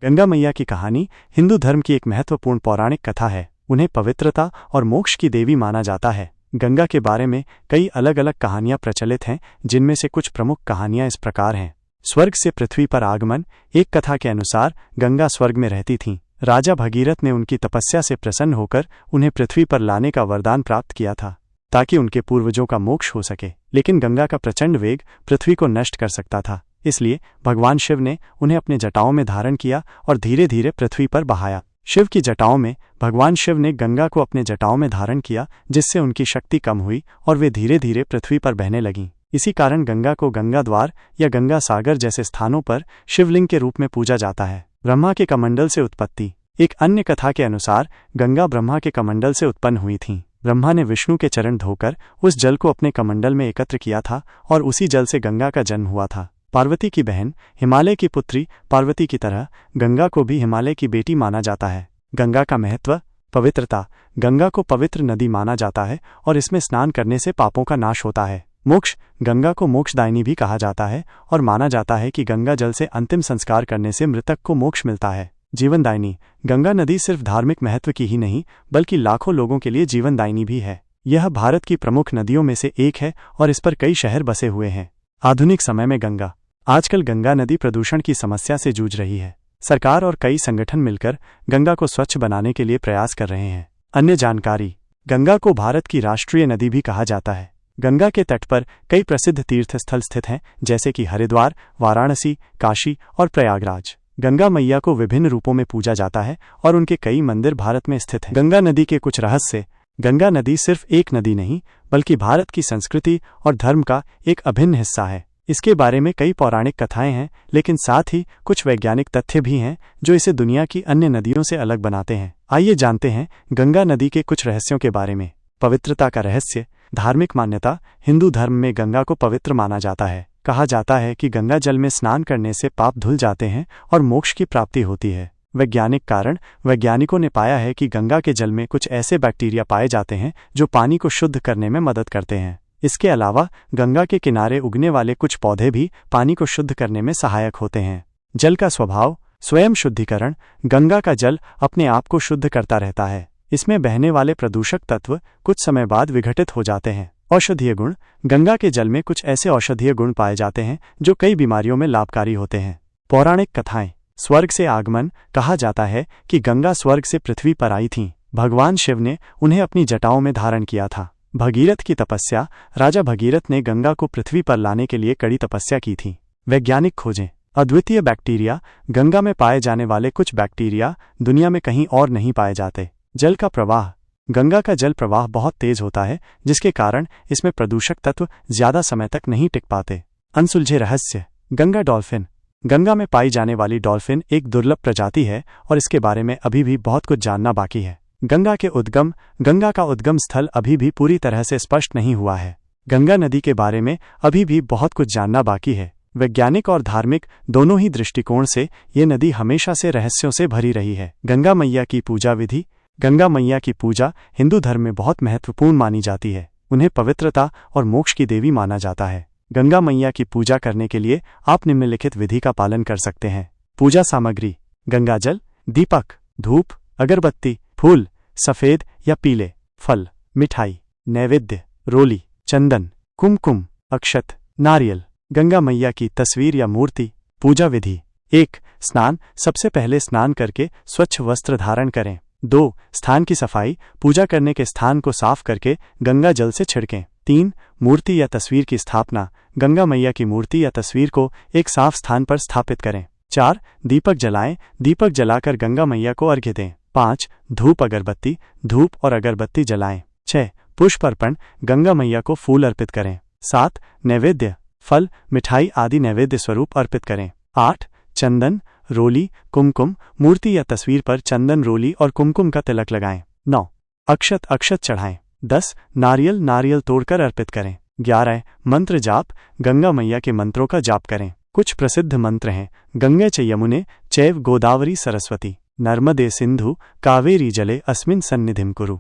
गंगा मैया की कहानी हिंदू धर्म की एक महत्वपूर्ण पौराणिक कथा है। उन्हें पवित्रता और मोक्ष की देवी माना जाता है। गंगा के बारे में कई अलग अलग कहानियां प्रचलित हैं, जिनमें से कुछ प्रमुख कहानियां इस प्रकार हैं। स्वर्ग से पृथ्वी पर आगमन। एक कथा के अनुसार गंगा स्वर्ग में रहती थीं। राजा भगीरथ ने उनकी तपस्या से प्रसन्न होकर उन्हें पृथ्वी पर लाने का वरदान प्राप्त किया था, ताकि उनके पूर्वजों का मोक्ष हो सके। लेकिन गंगा का प्रचंड वेग पृथ्वी को नष्ट कर सकता था, इसलिए भगवान शिव ने उन्हें अपने जटाओं में धारण किया और धीरे धीरे पृथ्वी पर बहाया। शिव की जटाओं में भगवान शिव ने गंगा को अपने जटाओं में धारण किया, जिससे उनकी शक्ति कम हुई और वे धीरे धीरे पृथ्वी पर बहने लगीं। इसी कारण गंगा को गंगा द्वार या गंगा सागर जैसे स्थानों पर शिवलिंग के रूप में पूजा जाता है। ब्रह्मा के कमंडल से उत्पत्ति। एक अन्य कथा के अनुसार गंगा ब्रह्मा के कमंडल से उत्पन्न हुई थीं। ब्रह्मा ने विष्णु के चरण धोकर उस जल को अपने कमंडल में एकत्र किया था और उसी जल से गंगा का जन्म हुआ था। पार्वती की बहन, हिमालय की पुत्री पार्वती की तरह गंगा को भी हिमालय की बेटी माना जाता है। गंगा का महत्व। पवित्रता। गंगा को पवित्र नदी माना जाता है और इसमें स्नान करने से पापों का नाश होता है। मोक्ष। गंगा को मोक्षदायिनी भी कहा जाता है और माना जाता है कि गंगा जल से अंतिम संस्कार करने से मृतक को मोक्ष मिलता है। जीवनदायिनी। गंगा नदी सिर्फ धार्मिक महत्व की ही नहीं, बल्कि लाखों लोगों के लिए जीवनदायिनी भी है। यह भारत की प्रमुख नदियों में से एक है और इस पर कई शहर बसे हुए हैं। आधुनिक समय में गंगा। आजकल गंगा नदी प्रदूषण की समस्या से जूझ रही है। सरकार और कई संगठन मिलकर गंगा को स्वच्छ बनाने के लिए प्रयास कर रहे हैं। अन्य जानकारी। गंगा को भारत की राष्ट्रीय नदी भी कहा जाता है। गंगा के तट पर कई प्रसिद्ध तीर्थस्थल स्थित हैं, जैसे कि हरिद्वार, वाराणसी, काशी और प्रयागराज। गंगा मैया को विभिन्न रूपों में पूजा जाता है और उनके कई मंदिर भारत में स्थित हैं। गंगा नदी के कुछ रहस्य। गंगा नदी सिर्फ एक नदी नहीं, बल्कि भारत की संस्कृति और धर्म का एक अभिन्न हिस्सा है। इसके बारे में कई पौराणिक कथाएं हैं, लेकिन साथ ही कुछ वैज्ञानिक तथ्य भी हैं जो इसे दुनिया की अन्य नदियों से अलग बनाते हैं। आइए जानते हैं गंगा नदी के कुछ रहस्यों के बारे में। पवित्रता का रहस्य। धार्मिक मान्यता। हिंदू धर्म में गंगा को पवित्र माना जाता है। कहा जाता है कि गंगा जल में स्नान करने से पाप धुल जाते हैं और मोक्ष की प्राप्ति होती है। वैज्ञानिक कारण। वैज्ञानिकों ने पाया है कि गंगा के जल में कुछ ऐसे बैक्टीरिया पाए जाते हैं जो पानी को शुद्ध करने में मदद करते हैं। इसके अलावा गंगा के किनारे उगने वाले कुछ पौधे भी पानी को शुद्ध करने में सहायक होते हैं। जल का स्वभाव। स्वयं शुद्धिकरण। गंगा का जल अपने आप को शुद्ध करता रहता है। इसमें बहने वाले प्रदूषक तत्व कुछ समय बाद विघटित हो जाते हैं। औषधीय गुण। गंगा के जल में कुछ ऐसे औषधीय गुण पाए जाते हैं जो कई बीमारियों में लाभकारी होते हैं। पौराणिक कथाएं। स्वर्ग से आगमन। कहा जाता है कि गंगा स्वर्ग से पृथ्वी पर आई थीं। भगवान शिव ने उन्हें अपनी जटाओं में धारण किया था। भगीरथ की तपस्या। राजा भगीरथ ने गंगा को पृथ्वी पर लाने के लिए कड़ी तपस्या की थी। वैज्ञानिक खोजें। अद्वितीय बैक्टीरिया। गंगा में पाए जाने वाले कुछ बैक्टीरिया दुनिया में कहीं और नहीं पाए जाते। जल का प्रवाह। गंगा का जल प्रवाह बहुत तेज होता है, जिसके कारण इसमें प्रदूषक तत्व ज्यादा समय तक नहीं टिक पाते। अनसुलझे रहस्य। गंगा डॉल्फिन। गंगा में पाई जाने वाली डॉल्फिन एक दुर्लभ प्रजाति है और इसके बारे में अभी भी बहुत कुछ जानना बाकी है। गंगा के उद्गम। गंगा का उद्गम स्थल अभी भी पूरी तरह से स्पष्ट नहीं हुआ है। गंगा नदी के बारे में अभी भी बहुत कुछ जानना बाकी है। वैज्ञानिक और धार्मिक दोनों ही दृष्टिकोण से ये नदी हमेशा से रहस्यों से भरी रही है। गंगा मैया की पूजा विधि। गंगा मैया की पूजा हिंदू धर्म में बहुत महत्वपूर्ण मानी जाती है। उन्हें पवित्रता और मोक्ष की देवी माना जाता है। गंगा मैया की पूजा करने के लिए आप निम्नलिखित विधि का पालन कर सकते हैं। पूजा सामग्री। गंगाजल, दीपक, धूप, अगरबत्ती, फूल, सफेद या पीले, फल, मिठाई, नैवेद्य, रोली, चंदन, कुमकुम, अक्षत, नारियल। गंगा मैया की तस्वीर या मूर्ति। पूजा विधि। 1. स्नान। सबसे पहले स्नान करके स्वच्छ वस्त्र धारण करें। 2. स्थान की सफाई। पूजा करने के स्थान को साफ करके गंगा जल से छिड़कें। 3. मूर्ति या तस्वीर की स्थापना। गंगा मैया की मूर्ति या तस्वीर को एक साफ स्थान पर स्थापित करें। 4. दीपक जलाएं। दीपक जलाकर गंगा मैया को अर्घ्य दें। 5. धूप अगरबत्ती। धूप और अगरबत्ती जलाएं। 6. पुष्प अर्पण। गंगा मैया को फूल अर्पित करें। 7. नैवेद्य। फल, मिठाई आदि नैवेद्य स्वरूप अर्पित करें। 8. चंदन, रोली, कुमकुम। मूर्ति या तस्वीर पर चंदन, रोली और कुमकुम का तिलक लगाएं। 9. अक्षत चढ़ाएं। 10. नारियल तोड़कर अर्पित करें। 11. मंत्र जाप। गंगा मैया के मंत्रों का जाप करें। कुछ प्रसिद्ध मंत्र हैं। गंगे च यमुने चैव गोदावरी सरस्वती नर्मदे सिंधु कावेरी जले अस्मिन् सन्निधिं कुरु।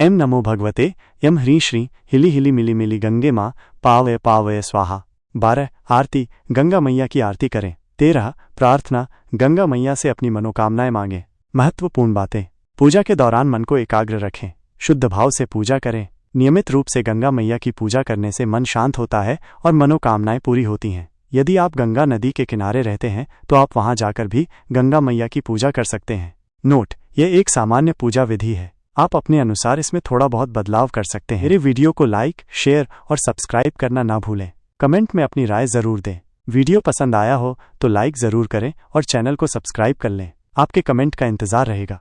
एम नमो भगवते यम ह्रीं श्री हिली हिली मिली मिली गंगे माँ पावय पावय स्वाहा। 12. आरती। गंगा मैया की आरती करें। 13 प्रार्थना, गंगा मैया से अपनी मनोकामनाएं मांगें। महत्वपूर्ण बातें। पूजा के दौरान मन को एकाग्र रखें, शुद्ध भाव से पूजा करें। नियमित रूप से गंगा मैया की पूजा करने से मन शांत होता है और मनोकामनाएं पूरी होती हैं। यदि आप गंगा नदी के किनारे रहते हैं तो आप वहां जाकर भी गंगा मैया की पूजा कर सकते हैं। नोट: यह एक सामान्य पूजा विधि है, आप अपने अनुसार इसमें थोड़ा बहुत बदलाव कर सकते हैं। मेरे वीडियो को लाइक, शेयर और सब्सक्राइब करना ना भूलें। कमेंट में अपनी राय ज़रूर दें। वीडियो पसंद आया हो तो लाइक ज़रूर करें और चैनल को सब्सक्राइब कर लें। आपके कमेंट का इंतज़ार रहेगा।